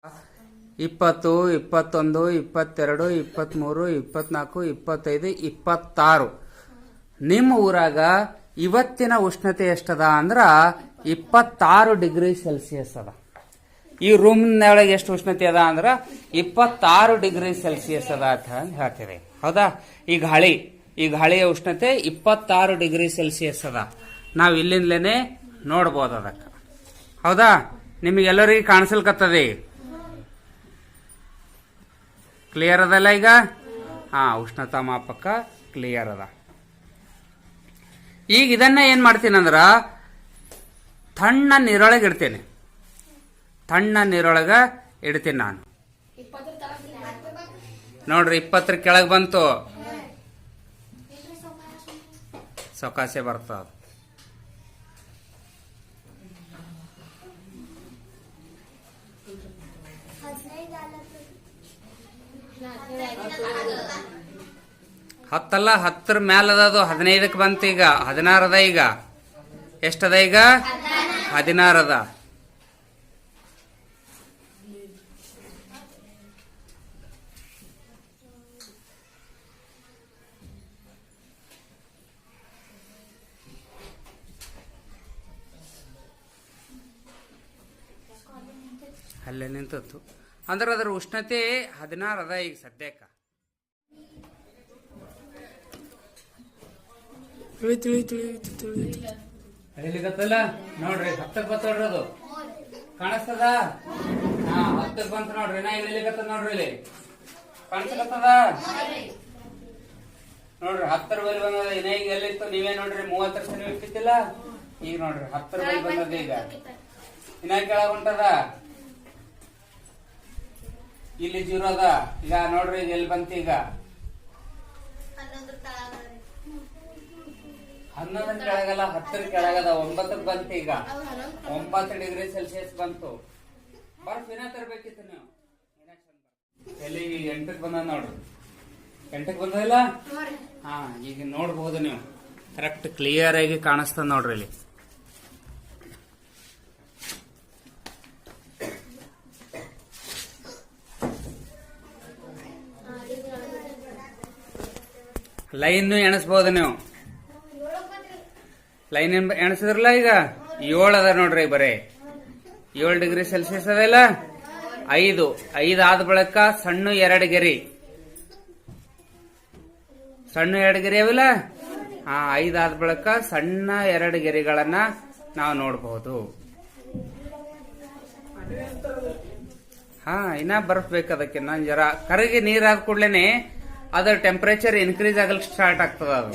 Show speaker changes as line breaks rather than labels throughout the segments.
20, 21, 22, 23, 24, 25, 26. ನಿಮ್ಮ ಊರಾಗ ಇವತ್ತಿನ ಉಷ್ಣತೆ ಎಷ್ಟದ ಅಂದ್ರ 26 ಡಿಗ್ರಿ ಸೆಲ್ಸಿಯಸ್ ಅದ. ಈ ರೂಮ್ನೊಳಗೆ ಎಷ್ಟು ಉಷ್ಣತೆ ಅದ ಅಂದ್ರ 26 ಡಿಗ್ರಿ ಸೆಲ್ಸಿಯಸ್ ಅದ ಅಂತ ಹೇಳ್ತೀವಿ. ಹೌದಾ? ಈ ಗಾಳಿಯ ಉಷ್ಣತೆ 26 ಡಿಗ್ರಿ ಸೆಲ್ಸಿಯಸ್ ಅದ. ನಾವ್ ಇಲ್ಲಿಂದಲೇನೆ ನೋಡ್ಬೋದು ಅದಕ್ಕೆ. ಹೌದಾ? ನಿಮಗೆಲ್ಲರಿಗೆ ಕಾಣಿಸಲ್ಕತ್ತದೆ. ಕ್ಲಿಯರ್ ಅದಲ್ಲ ಈಗ? ಉಷ್ಣತಾ ಮಾಪಕ ಕ್ಲಿಯರ್ ಅದ. ಈಗ ಇದನ್ನ ಏನ್ ಮಾಡ್ತೀನಂದ್ರ ತಣ್ಣ ನೀರೊಳಗೆ ಇಡ್ತೇನೆ. ತಣ್ಣ ನೀರೊಳಗ ಇಡ್ತೀನಿ ನಾನು. ನೋಡ್ರಿ 20 ಕೆಳಗೆ ಬಂತು. ಸೊಕಾಸೆ ಬರ್ತದ. ಹತ್ತಲ್ಲ, 10 ಮ್ಯಾಲ ಅದು 15ಕ್ಕೆ ಬಂತು. ಈಗ 16 ಅದ. ಈಗ ಎಷ್ಟದ? ಈಗ 16 ಅದ. ಅಲ್ಲೇ ನಿಂತದ್ದು ಅಂದ್ರೆ ಅದರ ಉಷ್ಣತೆ 16 ಅದ ಈಗ ಸದ್ಯಕ್ಕ. ಹೇಳಿಗತ್ತಲ್ಲ ನೋಡ್ರಿ. 10ಕ್ಕೆ ಬರ್ತೋಡ್ರಿ. ಅದು ಕಾಣಿಸ್ತದ? 10ಕ್ಕೆ ಬಂತ ನೋಡ್ರಿ. ನಾ ಹೇಳಿಗತ್ತ ನೋಡ್ರಿ. ಇಲ್ಲಿ ಕಾಣಿಸ್ಕತ್ತದ ನೋಡ್ರಿ. 10 ಬಲ್ಲಿ ಬಂದದ. ಈಗ ಎಲ್ಲಿತ್ತು ನೀವೇ ನೋಡ್ರಿ. 30 ನೀವು ಇಟ್ಟಿತ್ತಿಲ್ಲ. ಈಗ ನೋಡ್ರಿ 10 ಬಲ್ಲಿ ಬಂದದ. ಈಗ ಇನ್ನ ಕೆಳಗ ಹೊಂಟದ. ಇಲ್ಲಿ 0 ಅದ. ಈಗ ನೋಡ್ರಿ ಈಗ ಎಲ್ಲಿ ಬಂತ? ಈಗ 11 ಕೆಳಗಲ್ಲ, 10 ಕೆಳಗದ. 9ಕ್ಕೆ ಬಂತ. ಈಗ 9 ಡಿಗ್ರಿ ಸೆಲ್ಸಿಯಸ್ ಬಂತು. ಬರ್ಫ್ ಏನ ತರಬೇಕಿತ್ತು ನೀವು. ಎಲ್ಲಿ 8ಕ್ಕೆ ಬಂದ ನೋಡ್ರಿ. 8ಕ್ಕೆ ಬಂದಿಲ್ಲ. ಈಗ ನೋಡ್ಬಹುದು ನೀವು. ಕರೆಕ್ಟ್ ಕ್ಲಿಯರ್ ಆಗಿ ಕಾಣಿಸ್ತದ ನೋಡ್ರಿ. ಇಲ್ಲಿ ಲೈನ್ ಎಣಿಸಬಹುದು ನೀವು. ಲೈನ್ ಎಣಿಸಿದ್ರಲ್ಲ. ಈಗ 7 ಅದ ನೋಡ್ರಿ. ಬರೇ 7 ಡಿಗ್ರಿ ಸೆಲ್ಸಿಯಸ್ ಅದಲ್ಲ. 5 ಆದ ಬಳಿಕ ಸಣ್ಣ 2 ಗೆರಿ. ಸಣ್ಣ 2 ಗೆರಿ ಅವಿಲ್ಲ. 5 ಆದ ಬಳಿಕ ಸಣ್ಣ 2 ಗೆರಿಗಳನ್ನ ನಾವು ನೋಡಬಹುದು. ಇನ್ನ ಬರ್ಬೇಕು. ಅದಕ್ಕೆ ನಾನು ಜರ ಕರಗಿ ನೀರ್ ಆದ ಕೂಡ್ಲೇನೆ ಅದರ ಟೆಂಪರೇಚರ್ ಇನ್ಕ್ರೀಸ್ ಆಗಲಿಕ್ಕೆ ಸ್ಟಾರ್ಟ್ ಆಗ್ತದ. ಅದು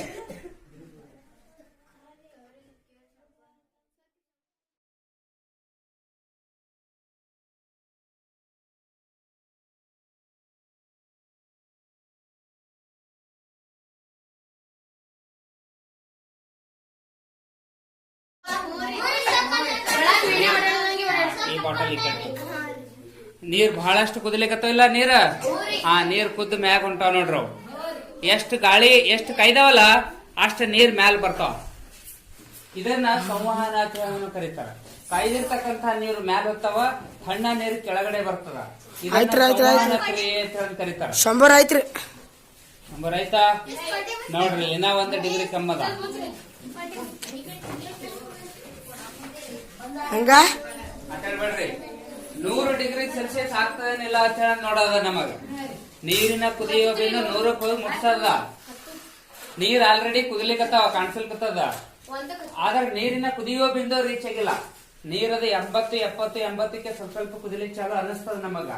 ಈ ಬಾಟಲ್ ನೀರ್ ಬಹಳಷ್ಟು ಕುದಿಲಿಕತ್ತವಿಲ್ಲ. ನೀರ್ ಕುದ್ದು ಮ್ಯಾಗ ಹೊಂಟಾವ ನೋಡ್ರಿ. ಎಷ್ಟು ಗಾಳಿ ಎಷ್ಟು ಕೈದಾವಲ್ಲ ಅಷ್ಟು ನೀರ್ ಮ್ಯಾಲ ಬರ್ತಾವ. ಇದನ್ನ ಸಂವಹನ ಅಂತ ಕರೀತಾರ. ಕಾಯ್ದಿರ್ತಕ್ಕಂತ ನೀರು ಮ್ಯಾಲ ಹೋಗ್ತಾವ, ತಣ್ಣ ನೀರು ಕೆಳಗಡೆ ಬರ್ತದ. ಸಂವಹನ ಕ್ರಿಯೆ ಅಂತ ಕರೀತಾರ. 100 ಆಯ್ತ್ರಿ. 100 ಆಯ್ತಾ? ನೋಡ್ರಿ ಇನ್ನ 1 ಡಿಗ್ರಿ ಕಮ್ಮದ. ಹಂಗ ಮಾತಾಡ್ಬೇಡ್ರಿ. 100 ಡಿಗ್ರಿ ಸೆಲ್ಸಿಯಸ್ ಆಗ್ತದೇನಿಲ್ಲ ಅಂತ ಹೇಳಿ ನೋಡೋದ ನಮಗ. ನೀರಿನ ಕುದಿಯೋ ಬಿಂದು 100ಕ್ಕೆ ಹೋಗಿ ಮುಟ್ಸದ. ನೀರ್ ಆಲ್ರೆಡಿ ಕುದಿಲಿಕತ್ತಾವ, ಕಾಣಿಸಲ್ಕತ್ತದ. ಆದ್ರೆ ನೀರಿನ ಕುದಿಯೋ ಬಿಂದು ರೀಚ್ ಆಗಿಲ್ಲ. ನೀರದ 80, 70, 80ಕ್ಕೆ ಸ್ವಲ್ಪ ಕುದಿಲಿಕ್ಕೆ ಚಾಲು ಅನಿಸ್ತದ ನಮಗ.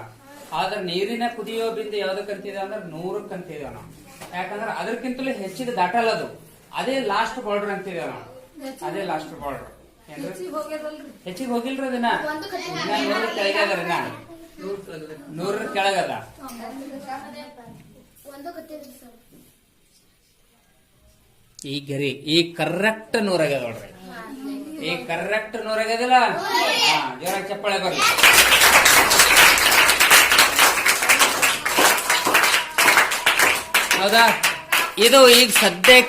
ಆದ್ರೆ ನೀರಿನ ಕುದಿಯೋ ಬಿಂದು ಯಾವ್ದಕ್ಕಂತಿದೆ ಅಂದ್ರೆ 100ಕ್ಕೆ ಅಂತಿದೇವ್ ನಾವು. ಯಾಕಂದ್ರೆ ಅದಕ್ಕಿಂತಲೂ ಹೆಚ್ಚಿಗೆ ದಾಟಲ್ಲ ಅದು. ಅದೇ ಲಾಸ್ಟ್ ಬಾರ್ಡರ್ ಅಂತಿದೇವ್ ನಾವು. ಅದೇ ಲಾಸ್ಟ್ ಬಾರ್ಡರ್. ಹೆಚ್ಚಿಗೆ ಹೋಗಿಲ್ರಿ. ಅದನ್ನ 100 ಕೆಳಗೆ ಅದ. 100 ಕೆಳಗದ. ಈ ಗೆರಿ ಈ ಕರೆಕ್ಟ್ 100 ಆಗ್ಯದ ನೋಡ್ರಿ. ಈ ಕರೆಕ್ಟ್ 100 ಆಗ್ಯದಲ್ಲ. ಜೋರಾಗಿ ಚಪ್ಪಾಳೆ ಬರ್ಲಿ. ಹೌದಾ? ಇದು ಈಗ ಸದ್ಯ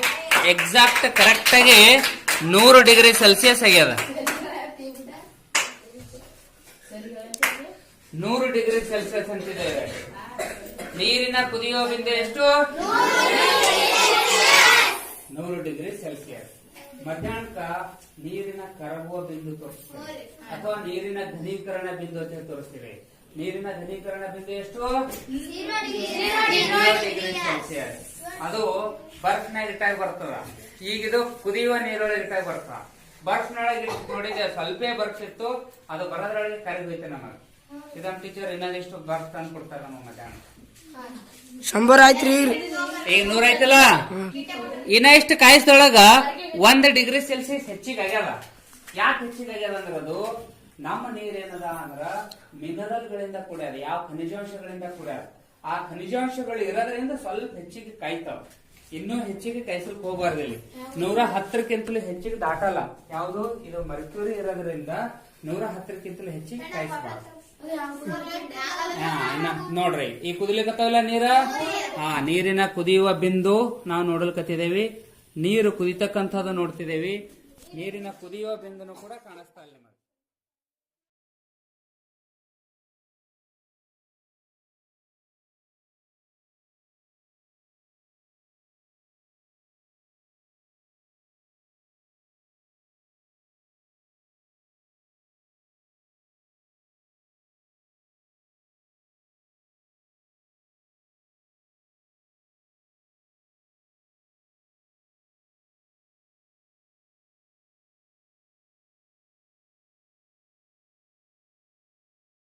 ಎಕ್ಸಾಕ್ಟ್ ಕರೆಕ್ಟ್ ಆಗಿ 100 ಡಿಗ್ರಿ ಸೆಲ್ಸಿಯಸ್ ಆಗ್ಯದ. 100 ಡಿಗ್ರಿ ಸೆಲ್ಸಿಯಸ್ ಅಂತಿದ್ದೇವೆ. ನೀರಿನ ಕುದಿಯುವ ಬಿಂದು ಎಷ್ಟು? 100 ಡಿಗ್ರಿ ಸೆಲ್ಸಿಯಸ್. ಮಧ್ಯಾಹ್ನಕ್ಕ ನೀರಿನ ಕರಗುವ ಬಿಂದು ತೋರಿಸ್ತೇವೆ ಅಥವಾ ನೀರಿನ ಘನೀಕರಣ ಬಿಂದು ಅಂತ ತೋರಿಸ್ತೀವಿ. ನೀರಿನ ಘನೀಕರಣ ಬಿಂದು ಎಷ್ಟು? 0 ಡಿಗ್ರಿ ಸೆಲ್ಸಿಯಸ್. ಅದು ಬರ್ಫ್ನಾಗ ಇಟ್ಟಾಗ ಬರ್ತದ. ಈಗ ಇದು ಕುದಿಯುವ ನೀರೊಳಗೆ ಇಟ್ಟಾಗ ಬರ್ತದ. ಬರ್ಫ್ನೊಳಗೆ ನೋಡಿದ್ರೆ ಸ್ವಲ್ಪ ಬರ್ಫ್ ಇತ್ತು, ಅದು ಬರೋದ್ರೊಳಗೆ ಕರಗಿ ಹೋಯ್ತು ನಮಗ. ಇದನ್ನ ಟೀಚರ್ ಇನ್ನೊಂದಿಷ್ಟು ಬರ್ಫ್ ತಂದು ಕೊಡ್ತಾರ ನಮ್ಮ ಮಧ್ಯಾಹ್ನ.
100 ಆಯ್ತ್ರಿ.
ಈಗ 100 ಆಯ್ತಲ್ಲ, ಇನ್ನ ಇಷ್ಟು ಕಾಯಿಸ್ದೊಳಗ 1 ಡಿಗ್ರಿ ಸೆಲ್ಸಿಯಸ್ ಹೆಚ್ಚಿಗೆ ಆಗ್ಯದ. ಯಾಕೆ ಹೆಚ್ಚಿಗೆ ಆಗ್ಯದ ಅಂದ್ರೆ ಅದು ನಮ್ಮ ನೀರೇನದ ಅಂದ್ರ ಮಿನರಲ್ ಗಳಿಂದ ಕೂಡ್ಯಾದ, ಯಾವ ಖನಿಜಾಂಶಗಳಿಂದ ಕೂಡ್ಯಾದ. ಆ ಖನಿಜಾಂಶಗಳು ಇರೋದ್ರಿಂದ ಸ್ವಲ್ಪ ಹೆಚ್ಚಿಗೆ ಕಾಯ್ತಾವ. ಇನ್ನೂ ಹೆಚ್ಚಿಗೆ ಕಾಯಿಸಲಿಕ್ಕೆ ಹೋಗಬಾರ್ದು. ಇಲ್ಲಿ 110ಕ್ಕಿಂತಲೂ ಹೆಚ್ಚಿಗೆ ದಾಟಲ್ಲ. ಯಾವುದು ಇದು ಮರ್ಕ್ಯೂರಿ ಇರೋದ್ರಿಂದ 110ಕ್ಕಿಂತಲೂ ಹೆಚ್ಚಿಗೆ ಕಾಯಿಸಬಾರ್ದು. ನೋಡ್ರಿ ಈ ಕುದಿಲಿಕತ್ತವಲ್ಲ ನೀರ, ನೀರಿನ ಕುದಿಯುವ ಬಿಂದು ನಾವು ನೋಡಲ್ಕತ್ತಿದ್ದೇವಿ. ನೀರು ಕುದಿತಕ್ಕಂಥದ್ದು ನೋಡ್ತಿದ್ದೇವಿ. ನೀರಿನ ಕುದಿಯುವ ಬಿಂದುನು ಕೂಡ ಕಾಣಿಸ್ತಾ ಇಲ್ಲ.